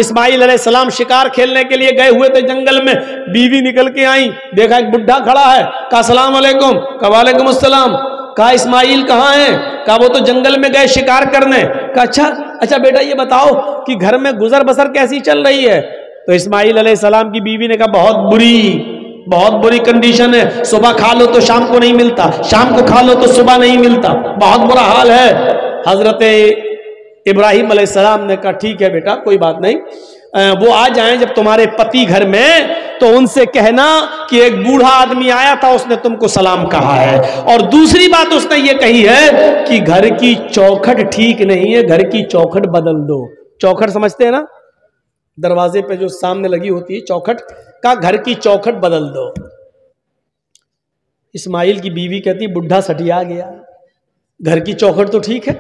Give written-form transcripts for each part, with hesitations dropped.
اسماعیل علیہ السلام شکار کھیلنے کے لیے گئے ہوئے تھے جنگل میں، بیوی نکل کے آئیں، دیکھا ایک بڈھا کھڑا ہے، کہا السلام علیکم، کہا وعلیکم السلام، کہا اسماعیل کہاں ہیں؟ کہا وہ تو جنگل میں گئے شکار کرنے۔ کہا اچھا بیٹا یہ بتاؤ کہ گھر میں گزر بسر کیسی چل رہی ہے؟ تو اسماعیل علیہ السلام کی بیوی نے کہا بہت بری کنڈیشن ہے، صبح کھا لو تو شام کو نہیں ملتا، شام کو کھا لو تو صبح نہیں ملتا، بہت برا حال ہے۔ حضرت ابراہیم علیہ السلام نے کہا ٹھیک ہے بیٹا کوئی بات نہیں، وہ آ جائیں جب تمہارے پتی گھر میں تو ان سے کہنا کہ ایک بوڑھا آدمی آیا تھا، اس نے تم کو سلام کہا ہے، اور دوسری بات اس نے یہ کہی ہے کہ گھر کی چوکھٹ ٹھیک نہیں ہے، گھر کی چوکھٹ بدل دو۔ چوکھٹ سمجھتے ہیں نا، دروازے پہ جو سامنے لگی ہوتی ہے چوکھٹ، کا گھر کی چوکھٹ بدل دو۔ اسماعیل کی بیوی کہتی بڈھا سٹیا گیا، گھر کی چوکھٹ تو ٹھیک ہے،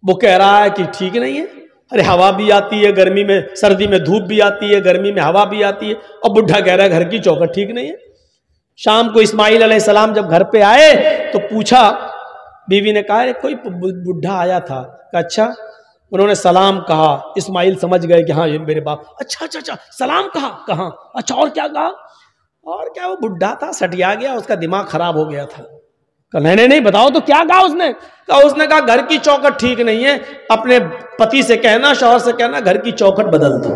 وہ کہہ رہا ہے کہ ٹھیک نہیں ہے، ارے ہوا بھی آتی ہے گرمی میں، سردی میں دھوپ بھی آتی ہے، گرمی میں ہوا بھی آتی ہے، اور بڈھا کہہ رہا ہے گھر کی چوکھٹ ٹھیک نہیں ہے۔ شام کو اسماعیل علیہ السلام جب گھر پہ آئے تو پوچھا، بیوی نے کہا کوئی بڈھا آیا تھا، کہا اچھا، انہوں نے سلام کہا۔ اسماعیل سمجھ گئے کہ ہاں یہ میرے باپ، اچھا سلام کہا، کہاں، اچھا اور کیا کہا؟ اور کیا، وہ بڈھا تھا سٹیا گیا، اس کا دماغ خراب ہو گیا تھا۔ کہا نہیں بتاؤ تو کیا کہا اس نے؟ اس نے کہا گھر کی چوکھٹ ٹھیک نہیں ہے، اپنے پتی سے کہنا، شوہر سے کہنا گھر کی چوکھٹ بدل دو۔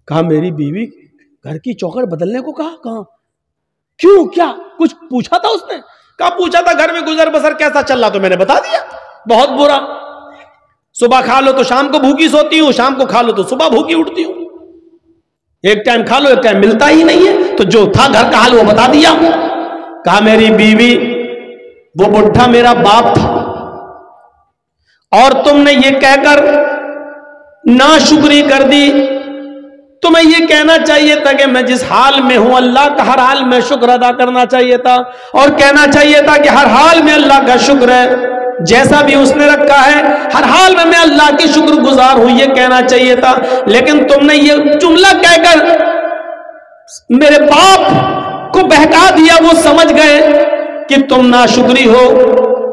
کہا میری بیوی گھر کی چوکھٹ بدلنے کو کہا کیوں، کیا کچھ پوچھا تھا اس نے؟ کہا پوچھا تھا گھر میں گزر بسر کیسا چل رہا، تو میں نے بتا دیا بہت برا، صبح کھا لو تو شام کو بھوکی سوتی ہوں، شام کو کھا لو تو صبح بھوکی اٹھتی ہوں، ایک ٹائم کھا لو ایک ٹائم ملتا ہی نہیں ہے، تو جو تھا گھر کا حال وہ بتا دیا۔ کہا میری بیوی وہ بڈھا میرا باپ تھا، اور تم نے یہ کہہ کر ناشکری کر دی، تمہیں یہ کہنا چاہیے تھا کہ میں جس حال میں ہوں اللہ کا ہر حال میں شکر ادا کرنا چاہیے تھا، اور کہنا چاہیے تھا کہ ہر حال میں اللہ کا شکر ہے، جیسا بھی اس نے رکھا ہے ہر حال میں اللہ کی شکر گزار ہوں، یہ کہنا چاہیے تھا۔ لیکن تم نے یہ جملہ کہہ کر میرے باپ کو بہکا دیا، وہ سمجھ گئے کہ تم ناشکری ہو۔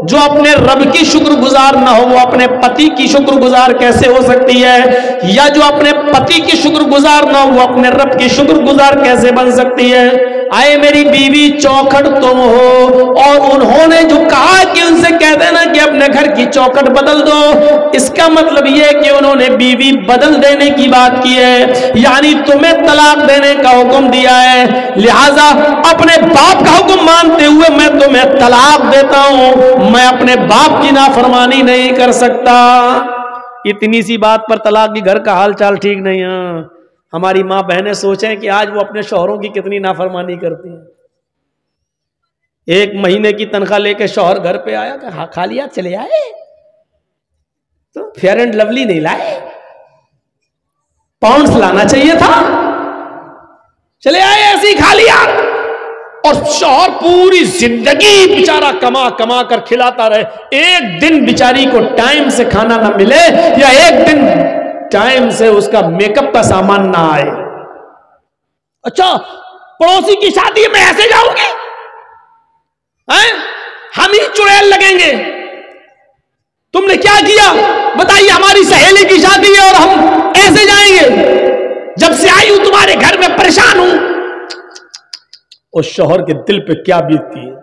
جو اپنے رب کی شکر گزار نہ ہو وہ اپنے پتی کی شکر گزار کیسے ہو سکتی ہے، یا جو اپنے پتی کی شکر گزار نہ ہو وہ اپنے رب کی شکر گزار کیسے بن سکتی ہے؟ آئے میری بیوی چوکھٹ تم ہو، اور انہوں نے جو کہا کہ ان سے کہہ دینا کہ اپنے گھر کی چوکھٹ بدل دو، اس کا مطلب یہ کہ انہوں نے بیوی بدل دینے کی بات کی ہے، یعنی تمہیں طلاق دینے کا حکم دیا ہے، لہذا اپنے باپ کا حکم مانتے ہوئے میں تمہیں طلاق دیتا ہوں، میں اپنے باپ کی نافرمانی نہیں کر سکتا۔ اتنی سی بات پر طلاق کی گھر کا حال چال ٹھیک نہیں ہے۔ ہماری ماں بہنیں سوچیں کہ آج وہ اپنے شوہروں کی کتنی نافرمانی کرتی ہیں۔ ایک مہینے کی تنخواہ لے کے شوہر گھر پہ آیا کہ ہاں کھا لیا، چلے آئے تو فیئر اینڈ لولی نہیں لائے، پاؤنڈز لانا چاہیے تھا، چلے آئے ایسے ہی کھا لیا، اور شوہر پوری زندگی بیچارہ کما کما کر کھلاتا رہے، ایک دن بیچاری کو ٹائم سے کھانا نہ ملے، یا ایک دن ٹائم سے اس کا میک اپ کا سامان نہ آئے۔ اچھا پڑوسی کی شادی میں ایسے جاؤں گی، ہم ہی چڑیل لگیں گے، تم نے کیا کیا بتائیے، ہماری سہیلی کی شادی ہے اور ہم ایسے جائیں گے، جب سے آئی ہوں تمہارے گھر میں پریشان ہوں۔ اس شوہر کے دل پہ کیا بیتتی ہے،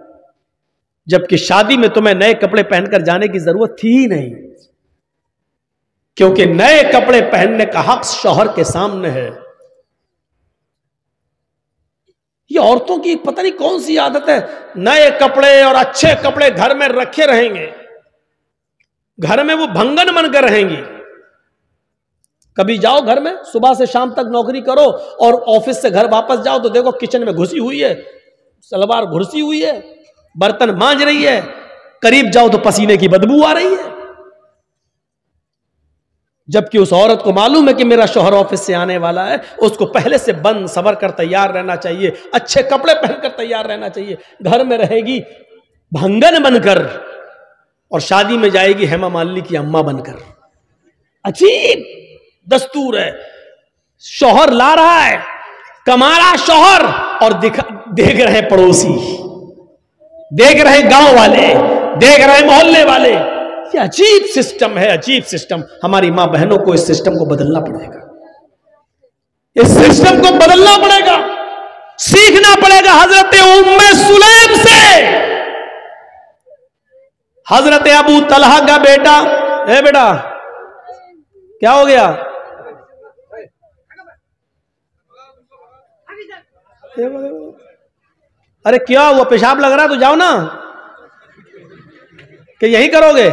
جبکہ شادی میں تمہیں نئے کپڑے پہن کر جانے کی ضرورت تھی ہی نہیں، کیونکہ نئے کپڑے پہننے کا حق شوہر کے سامنے ہے۔ یہ عورتوں کی پتہ نہیں کون سی عادت ہے، نئے کپڑے اور اچھے کپڑے گھر میں رکھے رہیں گے، گھر میں وہ بھنگن بن کر رہیں گی۔ کبھی جاؤ گھر میں، صبح سے شام تک نوکری کرو اور آفس سے گھر واپس جاؤ تو دیکھو کچن میں گھسی ہوئی ہے، سلوار گھسی ہوئی ہے، برتن مانج رہی ہے، قریب جاؤ تو پسینے کی بدبو آ رہی ہے، جبکہ اس عورت کو معلوم ہے کہ میرا شوہر آفس سے آنے والا ہے، اس کو پہلے سے بند سور کر تیار رہنا چاہیے، اچھے کپڑے پہن کر تیار رہنا چاہیے۔ گھر میں رہے گی بھنگن بن کر، اور شادی میں جائے گی ہیما مالنی کی اماں بن کر۔ عجیب دستور ہے، شوہر لا رہا ہے، کما رہا شوہر، اور دیکھ رہے پڑوسی، دیکھ رہے گاؤں والے، دیکھ رہے محلے والے، یہ عجیب سسٹم ہے، عجیب سسٹم. ہماری ماں بہنوں کو اس سسٹم کو بدلنا پڑے گا، اس سسٹم کو بدلنا پڑے گا، سیکھنا پڑے گا حضرت ام سلیم سے. حضرت ابو طلحہ کا بیٹا، اے بیٹا کیا ہو گیا؟ ارے کیا وہ پیشاب لگ رہا تو جاؤ نا، کہ یہی کرو گے؟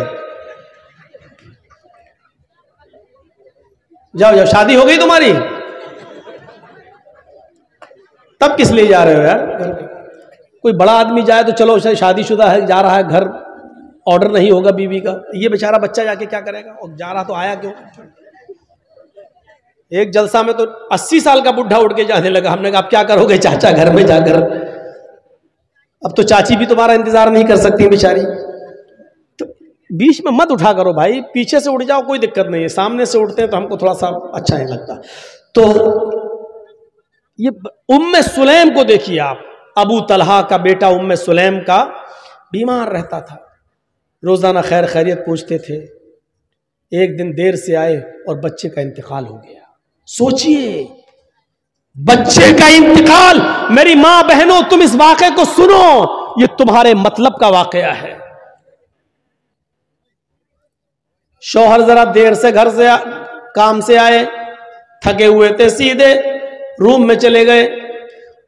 جاؤ جاؤ، شادی ہو گئی تمہاری؟ تب کس لیے جا رہے ہو یار؟ کوئی بڑا آدمی جائے تو چلو شادی شدہ ہے جا رہا ہے، گھر آرڈر نہیں ہوگا بیوی کا، یہ بیچارہ بچہ جا کے کیا کرے گا؟ اور جا رہا تو آیا کیوں؟ ایک جلسہ میں تو 80 سال کا بڈھا اٹھ کے جانے لگا. ہم نے کہا اب کیا کرو گے چاچا گھر میں جا کر؟ اب تو چاچی بھی تمہارا انتظار نہیں کر سکتی بیچاری. تو بیچ میں مت اٹھا کرو بھائی، پیچھے سے اٹھ جاؤ کوئی دقت نہیں ہے، سامنے سے اٹھتے ہیں تو ہم کو تھوڑا سا اچھا نہیں لگتا. تو یہ ام سلیم کو دیکھیے آپ، ابو طلحہ کا بیٹا ام سلیم کا بیمار رہتا تھا، روزانہ خیر خیریت پوچھتے تھے. ایک دن دیر سے آئے اور بچے کا انتقال ہو گیا. سوچئے بچے کا انتقال. میری ماں بہنوں تم اس واقعے کو سنو، یہ تمہارے مطلب کا واقعہ ہے. شوہر ذرا دیر سے گھر سے کام سے آئے، تھکے ہوئے تھے، سیدھے روم میں چلے گئے.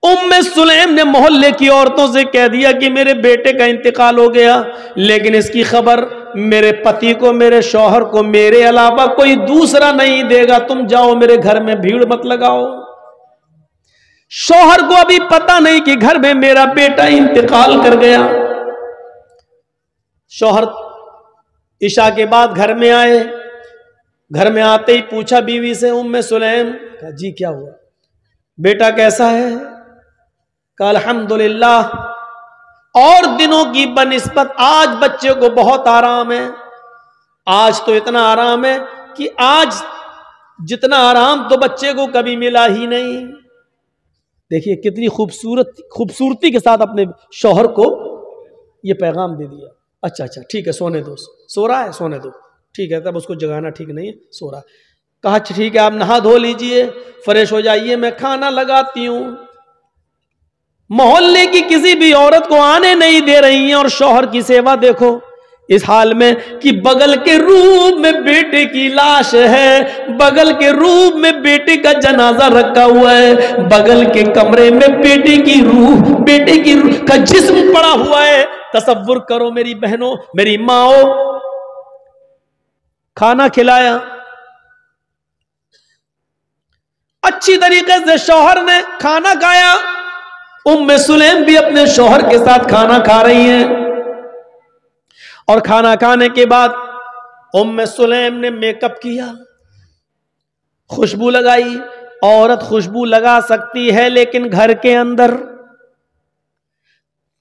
ام سلیم نے محلے کی عورتوں سے کہہ دیا کہ میرے بیٹے کا انتقال ہو گیا، لیکن اس کی خبر میرے پتی کو، میرے شوہر کو میرے علاوہ کوئی دوسرا نہیں دے گا. تم جاؤ میرے گھر میں بھیڑ مت لگاؤ. شوہر کو ابھی پتہ نہیں کہ گھر میں میرا بیٹا انتقال کر گیا. شوہر عشاء کے بعد گھر میں آئے. گھر میں آتے ہی پوچھا بیوی سے ام سلیم، کہا جی کیا ہوا؟ بیٹا کیسا ہے؟ کہا الحمدللہ، اور دنوں کی بنسبت آج بچے کو بہت آرام ہے. آج تو اتنا آرام ہے کہ آج جتنا آرام تو بچے کو کبھی ملا ہی نہیں. دیکھیے کتنی خوبصورتی کے ساتھ اپنے شوہر کو یہ پیغام دے دیا. اچھا اچھا ٹھیک ہے سونے دو، سو رہا ہے سونے دو، ٹھیک ہے. تب اس کو جگانا ٹھیک نہیں ہے، سو رہا. کہا ٹھیک ہے آپ نہا دھو لیجئے، فریش ہو جائیے، میں کھانا لگاتی ہوں. محلے کی کسی بھی عورت کو آنے نہیں دے رہی ہیں، اور شوہر کی سیوا دیکھو اس حال میں کہ بغل کے روم میں بیٹے کی لاش ہے، بغل کے روم میں بیٹے کا جنازہ رکھا ہوا ہے، بغل کے کمرے میں بیٹے کی روح کا جسم پڑا ہوا ہے. تصور کرو میری بہنوں، میری ماں، کھانا کھلایا اچھی طریقے سے، شوہر نے کھانا کھایا. ام سلیم بھی اپنے شوہر کے ساتھ کھانا کھا رہی ہیں، اور کھانا کھانے کے بعد ام سلیم نے میک اپ کیا، خوشبو لگائی. عورت خوشبو لگا سکتی ہے لیکن گھر کے اندر،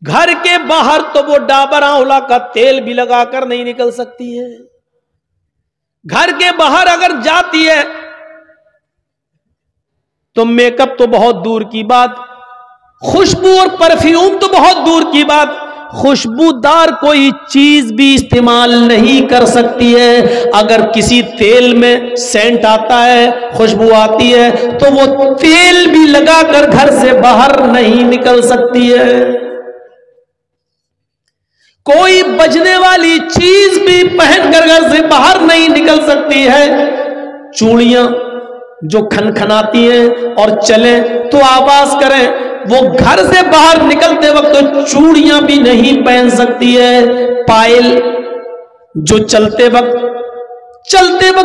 گھر کے باہر تو وہ ڈابر آنولا کا تیل بھی لگا کر نہیں نکل سکتی ہے. گھر کے باہر اگر جاتی ہے تو میک اپ تو بہت دور کی بات، خوشبو اور پرفیوم تو بہت دور کی بات، خوشبودار کوئی چیز بھی استعمال نہیں کر سکتی ہے. اگر کسی تیل میں سینٹ آتا ہے، خوشبو آتی ہے، تو وہ تیل بھی لگا کر گھر سے باہر نہیں نکل سکتی ہے. کوئی بجنے والی چیز بھی پہن کر گھر سے باہر نہیں نکل سکتی ہے. چوڑیاں جو کھنکھناتی ہیں اور چلیں تو آواز کریں، وہ گھر سے باہر نکلتے وقت تو چوڑیاں بھی نہیں پہن سکتی ہے. پائل جو چلتے وقت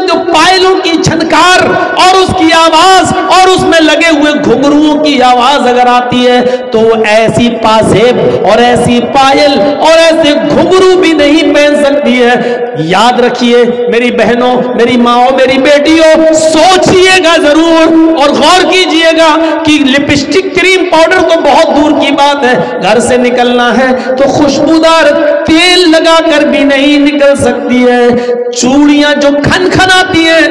جو پائلوں کی چھنکار اور اس کی آواز اور اس میں لگے ہوئے گھنگروؤں کی آواز اگر آتی ہے تو وہ ایسی پاسیب اور ایسی پائل اور ایسے گھنگرو بھی نہیں پہن سکتی ہے. یاد رکھیے میری بہنوں، میری ماؤں، میری بیٹیوں، سوچئے گا ضرور اور غور کیجئے گا کہ لپسٹک، کریم، پاؤڈر تو بہت دور کی بات ہے، گھر سے نکلنا ہے تو خوشبودار تیل لگا کر بھی نہیں نکل سکتی ہے. چوڑیاں جو کھنکھناتی ہیں،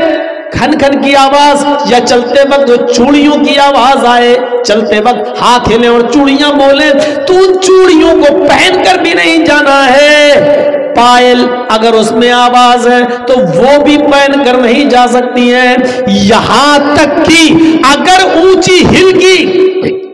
کھن کھن کی آواز، یا چلتے وقت چوڑیوں کی آواز آئے، چلتے وقت ہاتھ ہلیں اور چوڑیاں بولیں، تو ان چوڑیوں کو پہن کر بھی نہیں جانا ہے. پائل اگر اس میں آواز ہے تو وہ بھی پہن کر نہیں جا سکتی ہیں، یہاں تک کہ اگر اونچی ہل کی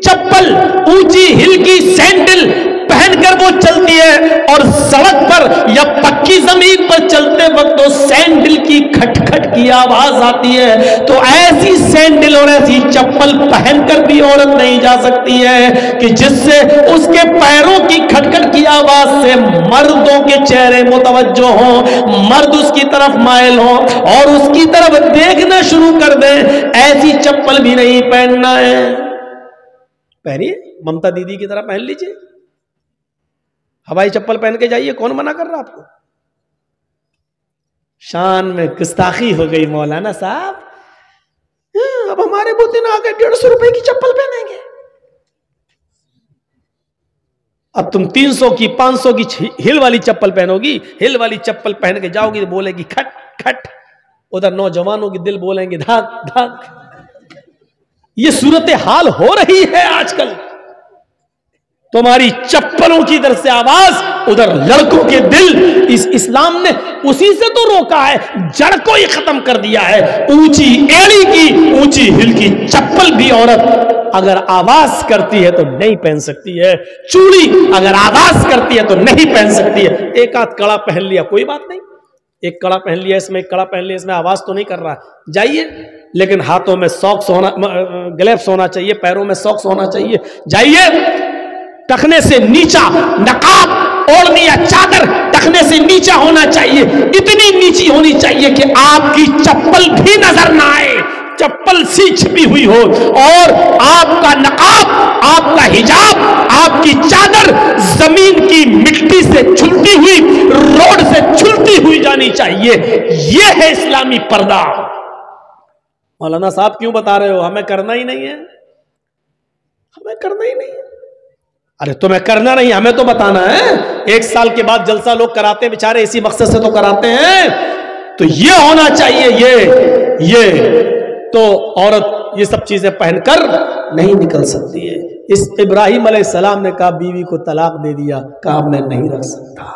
چپل، اونچی ہل کی سینڈل پہن کر وہ چلتی ہے اور سڑک پر یا پکی زمین پر چلتے وقت وہ سینڈل کی کھٹ کھٹ کی آواز آتی ہے، تو ایسی سینڈل اور ایسی چپل پہن کر بھی عورت نہیں جا سکتی ہے کہ جس سے اس کے پیروں کی کھٹ کھٹ کی آواز سے مردوں کے چہرے متوجہ ہوں، مرد اس کی طرف مائل ہوں اور اس کی طرف دیکھنا شروع کر دیں، ایسی چپل بھی نہیں پہننا ہے۔ پہنیے، ممتا دیدی کی طرح پہن لیجئے، ہوائی چپل پہن کے جائیے، کون منع کر رہا آپ کو؟ شان میں گستاخی ہو گئی مولانا صاحب، اب ہمارے بوتے نہ آ کے 150 روپے کی چپل پہنیں گے، اب تم 300 کی 500 کی ہل والی چپل پہنو گی، ہل والی چپل پہن کے جاؤ گی تو بولے گی کھٹ کھٹ، ادھر نوجوانوں کے دل بولیں گے دھاک دھاک۔ یہ صورتحال ہو رہی ہے آج کل، تمہاری چپلوں کی ادھر سے آواز، ادھر لڑکوں کے دل۔ اس اسلام نے اسی سے تو روکا ہے، جڑ کو ہی ختم کر دیا ہے۔ اونچی ایڑی کی، اونچی ہل کی چپل بھی عورت اگر آواز کرتی ہے تو نہیں پہن سکتی ہے، چوڑی اگر آواز کرتی ہے تو نہیں پہن سکتی ہے۔ ایک آدھ کڑا پہن لیا کوئی بات نہیں، ایک کڑا پہن لیا اس میں، ایک کڑا پہن لیا اس میں، آواز تو نہیں کر رہا، جائیے، لیکن ہاتھوں میں ساکس ہونا، گلیوز ہونا چاہیے، پیروں میں ساکس ہونا چاہیے، جائیے۔ ٹخنے سے نیچا نقاب اوڑھنی یا چادر ٹخنے سے نیچا ہونا چاہیے، اتنی نیچی ہونی چاہیے کہ آپ کی چپل بھی نظر نہ آئے، چپل سی چھپی ہوئی ہو، اور آپ کا نقاب، آپ کا حجاب، آپ کی چادر زمین کی مٹی سے چھلتی ہوئی، روڈ سے چھلتی ہوئی جانی چاہیے۔ یہ ہے اسلامی پردہ۔ مولانا صاحب کیوں بتا رہے ہو؟ ہمیں کرنا ہی نہیں ہے، ہمیں کرنا ہی نہیں ہے۔ ارے تمہیں کرنا نہیں، ہمیں تو بتانا ہے۔ 1 سال کے بعد جلسہ لوگ کراتے ہیں بیچارے، اسی مقصد سے تو کراتے ہیں، تو یہ ہونا چاہیے، یہ تو عورت یہ سب چیزیں پہن کر نہیں نکل سکتی ہے۔ اس ابراہیم علیہ السلام نے کہا بیوی کو طلاق دے دیا، کہا میں نہیں رکھ سکتا۔